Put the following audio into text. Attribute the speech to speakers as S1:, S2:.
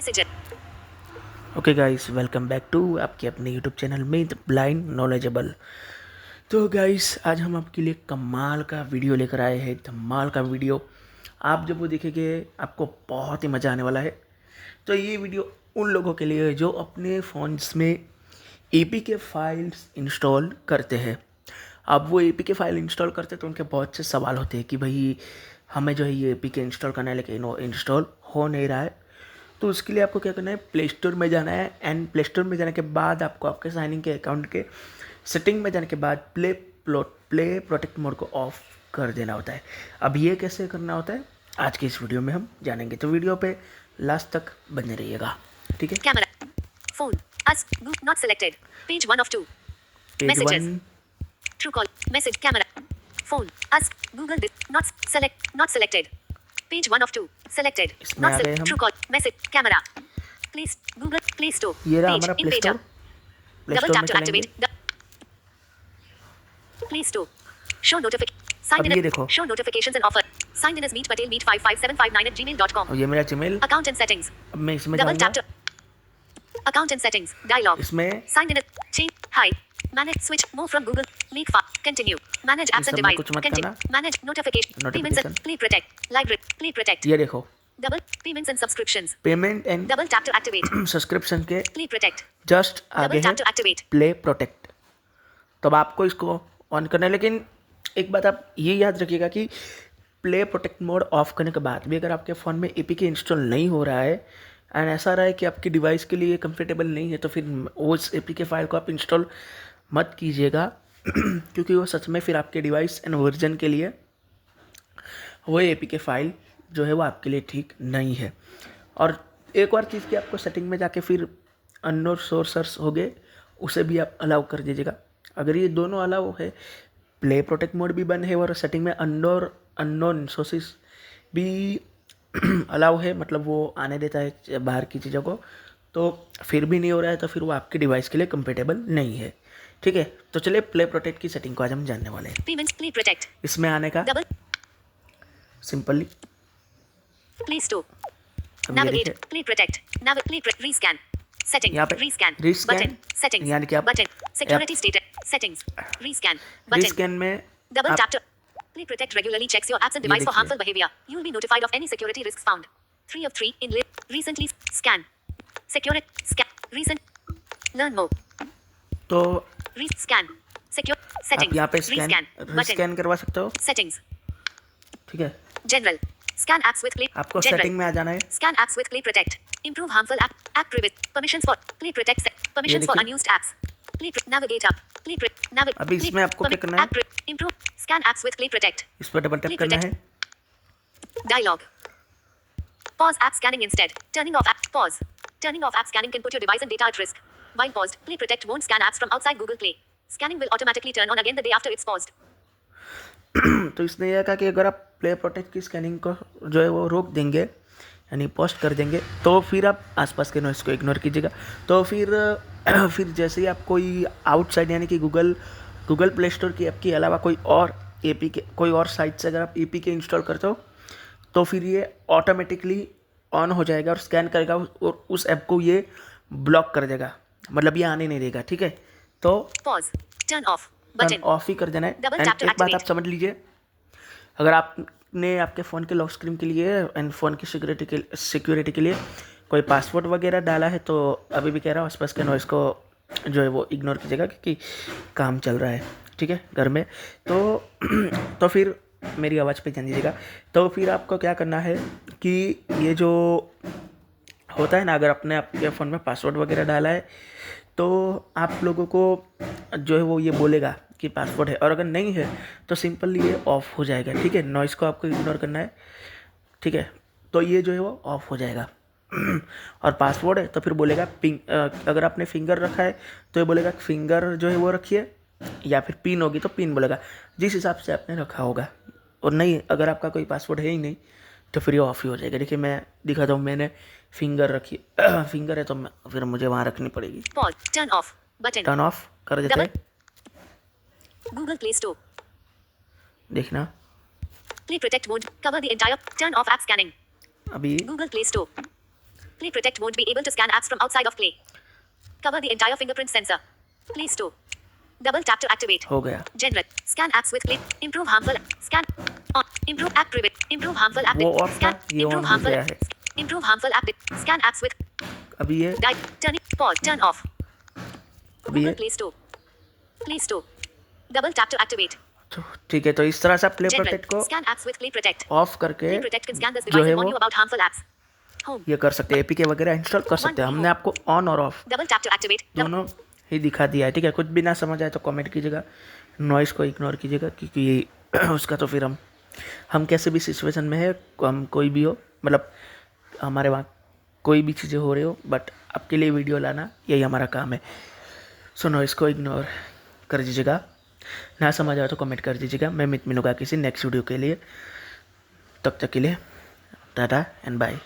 S1: Message.
S2: Okay guys, welcome back to आपके अपने YouTube channel में द ब्लाइंड नॉलेजेबल। तो गाइस, आज हम आपके लिए कमाल का वीडियो लेकर आए हैं। धमाल का वीडियो। आप जब वो देखेंगे आपको बहुत ही मज़ा आने वाला है। तो ये वीडियो उन लोगों के लिए है जो अपने फ़ोन्स में एपीके फाइल्स इंस्टॉल करते हैं। अब वो एपीके फाइल इंस्टॉल करते हैं तो उनके बहुत से सवाल होते हैं कि भाई हमें जो है ये एपीके इंस्टॉल करना है लेकिन वो इंस्टॉल हो नहीं रहा है। तो उसके लिए आपको क्या करना है, प्ले स्टोर में जाना है एंड प्ले स्टोर में जाने के बाद आपको आपके साइन इन के अकाउंट के सेटिंग में जाने के बाद प्ले प्रोटेक्ट मोड को ऑफ कर देना होता है। अब ये कैसे करना होता है आज के इस वीडियो में हम जानेंगे, तो वीडियो पे लास्ट तक बने रहिएगा, ठीक है।
S1: Camera, phone, ask, not selected, page 1 of 2,
S2: page
S1: messages,
S2: 1
S1: true call, message, camera, phone, ask, Google, not selected, page 1 of 2, selected,
S2: इसमें आ गए हम।
S1: true call, message, camera, please, Google, Play Store,
S2: ये रहा
S1: page,
S2: हमारा
S1: in
S2: play
S1: page
S2: store.
S1: up,
S2: play
S1: double
S2: store में
S1: tap to
S2: चलेंगे।
S1: activate, Play Store, show notification, sign
S2: अब
S1: in,
S2: ये देखो,
S1: show notifications and offer, signed in as Meet Patel Meet 55759@gmail.com,
S2: अब ये मेरा जीमेल।
S1: account and settings,
S2: अब मैं इसमें
S1: double
S2: जाऊंगा।
S1: tap to account and settings, dialog,
S2: इसमें
S1: signed in, change, hi, manage, switch, move from Google, make file, continue, manage
S2: ये
S1: apps and
S2: सब में
S1: device,
S2: कुछ मत
S1: continue,
S2: करना।
S1: manage notification, payments and
S2: notification
S1: play protect, library, play protect,
S2: ये देखो,
S1: double payments and subscriptions,
S2: payment and
S1: double tap to activate,
S2: subscription के
S1: play protect,
S2: just आगे
S1: double
S2: है
S1: tap to activate,
S2: play protect. तो अब आपको इसको ऑन करना है, लेकिन एक बात आप ये याद रखिएगा कि प्ले प्रोटेक्ट मोड ऑफ करने के बाद भी अगर आपके फ़ोन में एपीके इंस्टॉल नहीं हो रहा है एंड ऐसा रहा है कि आपकी डिवाइस के लिए कंफर्टेबल नहीं है, तो फिर उस एपीके फाइल को आप इंस्टॉल मत कीजिएगा क्योंकि वो सच में फिर आपके डिवाइस एंड वर्जन के लिए वो एपीके फाइल जो है वो आपके लिए ठीक नहीं है। और एक और चीज़ कि आपको सेटिंग में जाके फिर अननोन सोर्सर्स हो गए उसे भी आप अलाउ कर दीजिएगा। अगर ये दोनों अलाउ है, प्ले प्रोटेक्ट मोड भी बंद है और सेटिंग में अननोन सोर्सेस भी अलाउ है, मतलब वो आने देता है बाहर की चीज़ों को, तो फिर भी नहीं हो रहा है, तो फिर वो आपके डिवाइस के लिए कंपेटेबल नहीं है, ठीक है। तो चलिए प्ले प्रोटेक्ट की सेटिंग को आज हम जानने वाले हैं।
S1: payments, play protect,
S2: इसमें आने का
S1: double,
S2: सिंपली
S1: Play Store,
S2: अब ये
S1: navigate,
S2: देखिए,
S1: play protect, rescan, setting,
S2: यहाँ पे
S1: rescan,
S2: rescan,
S1: button, settings,
S2: यानी कि आप
S1: button, security status, settings, rescan, button,
S2: rescan में
S1: double
S2: आप
S1: tap to play protect regularly checks your apps and
S2: ये
S1: device for
S2: देखिए,
S1: harmful behavior. You will be notified of any security risks found. 3 of 3 in recently scan, security scan, recent, learn more,
S2: तो
S1: scan, secure,
S2: आप
S1: settings,
S2: यहाँ पे scan
S1: rescan, button,
S2: rescan करवा सकते हो,
S1: settings,
S2: ठीक है।
S1: general, scan apps with play,
S2: आपको
S1: general,
S2: सेटिंग में आ जाना है,
S1: scan apps with play protect, improve harmful app privacy, permissions for play protect, permissions for
S2: देखिए।
S1: unused apps, navigate up, navigate,
S2: अभी इसमें आपको क्या करना है,
S1: improve, scan apps with play protect,
S2: इस पर डबल टैप
S1: Play
S2: करना
S1: protect.
S2: है।
S1: dialog, pause app scanning instead, turning off app, pause, turning off app scanning can put your device and data at risk. While paused, play protect won't scan apps from outside Google Play. Scanning will automatically turn on again the day after it's paused.
S2: तो इसने यह कहा कि अगर आप play protect की scanning को जो है वो रोक देंगे यानी पोस्ट कर देंगे, तो फिर आप आसपास के नॉइस को इग्नोर कीजिएगा। तो फिर जैसे ही आप कोई आउटसाइड यानी कि गूगल प्ले स्टोर की ऐप के अलावा कोई और साइट से अगर आप एपीके इंस्टॉल करते हो, तो फिर ये ऑटोमेटिकली ऑन हो जाएगा और स्कैन करेगा और उस ऐप को ये ब्लॉक कर देगा, मतलब ये आने नहीं देगा, ठीक है। तो
S1: Pause. Turn off.
S2: Turn
S1: Button.
S2: Off ही कर देना है।
S1: Double
S2: एंड
S1: tap to
S2: एक बात आप
S1: activate.
S2: समझ लीजिए, अगर आपने आपके फ़ोन के लॉक स्क्रीन के लिए एंड फ़ोन की सिक्योरिटी के लिए कोई पासवर्ड वगैरह डाला है, तो अभी भी कह रहा हूँ आसपास के नॉइस को जो है वो इग्नोर कीजिएगा क्योंकि काम चल रहा है, ठीक है, घर में। तो फिर मेरी आवाज़ पे ध्यान दीजिएगा। तो फिर आपको क्या करना है कि ये जो होता है ना, अगर आपने आपके फ़ोन में पासवर्ड वगैरह डाला है तो आप लोगों को जो है वो ये बोलेगा कि पासवर्ड है, और अगर नहीं है तो सिंपली ये ऑफ हो जाएगा, ठीक है। नॉइस को आपको इग्नोर करना है, ठीक है। तो ये जो है वो ऑफ हो जाएगा और पासवर्ड है तो फिर बोलेगा अगर आपने फिंगर रखा है तो ये बोलेगा फिंगर जो है वो रखिए, या फिर पिन होगी तो पिन बोलेगा, जिस हिसाब से आपने रखा होगा। और नहीं, अगर आपका कोई पासवर्ड है ही नहीं तो फिर ये ऑफ ही हो जाएगा। देखिए मैं दिखाता हूँ, मैंने फिंगर रखी फिंगर है तो फिर मुझे वहाँ रखनी पड़ेगी।
S1: Pause. Turn off. Button.
S2: Turn off कर देते हैं,
S1: Google Play Store.
S2: देखना
S1: Play protect mode. Cover the entire. Turn off app scanning.
S2: अभी
S1: Google Play Store. Play Protect won't be able to scan apps from outside of Play. Cover the entire fingerprint sensor. Play Store. Double tap to activate.
S2: हो गया.
S1: Generate. Scan apps with Play. Improve harmful. Scan. On. Improve app private. Improve harmful app.
S2: वो off था,
S1: Scan.
S2: ये on
S1: Improve
S2: हो
S1: harmful.
S2: गया है.
S1: Improve harmful app. Scan apps with.
S2: अभी ये
S1: Turn it. Pause. Turn off.
S2: अभी ये
S1: Google Play Store. Play Store. Double tap to activate.
S2: तो ठीक है, तो इस तरह से आप प्ले
S1: General.
S2: प्रोटेक्ट को
S1: Scan apps with Play Protect.
S2: Of करके
S1: Play Protect can scan this
S2: जो
S1: device
S2: है
S1: and warn
S2: वो
S1: you about harmful apps. Home.
S2: ये कर सकते हैं, एपीके वगैरह इंस्टॉल कर सकते हैं. हमने आपको ऑन और of
S1: Double tap to activate.
S2: दोनों ही दिखा दिया है. ठीक है, कुछ भी ना समझ आए तो कमेंट कीजिएगा, नॉइस को इग्नोर कीजिएगा, क्योंकि उसका तो फिर हम कैसे भी सिचुएशन में है, हम कोई भी हो, मतलब हमारे वहाँ कोई भी चीज़ें हो रही हो, बट आपके लिए वीडियो लाना यही हमारा काम है. सो नॉइस को इग्नोर कर दीजिएगा. ना समझ आए तो कमेंट कर दीजिएगा. मैं मिलूंगा किसी नेक्स्ट वीडियो के लिए. तब तक के लिए टाटा एंड बाय.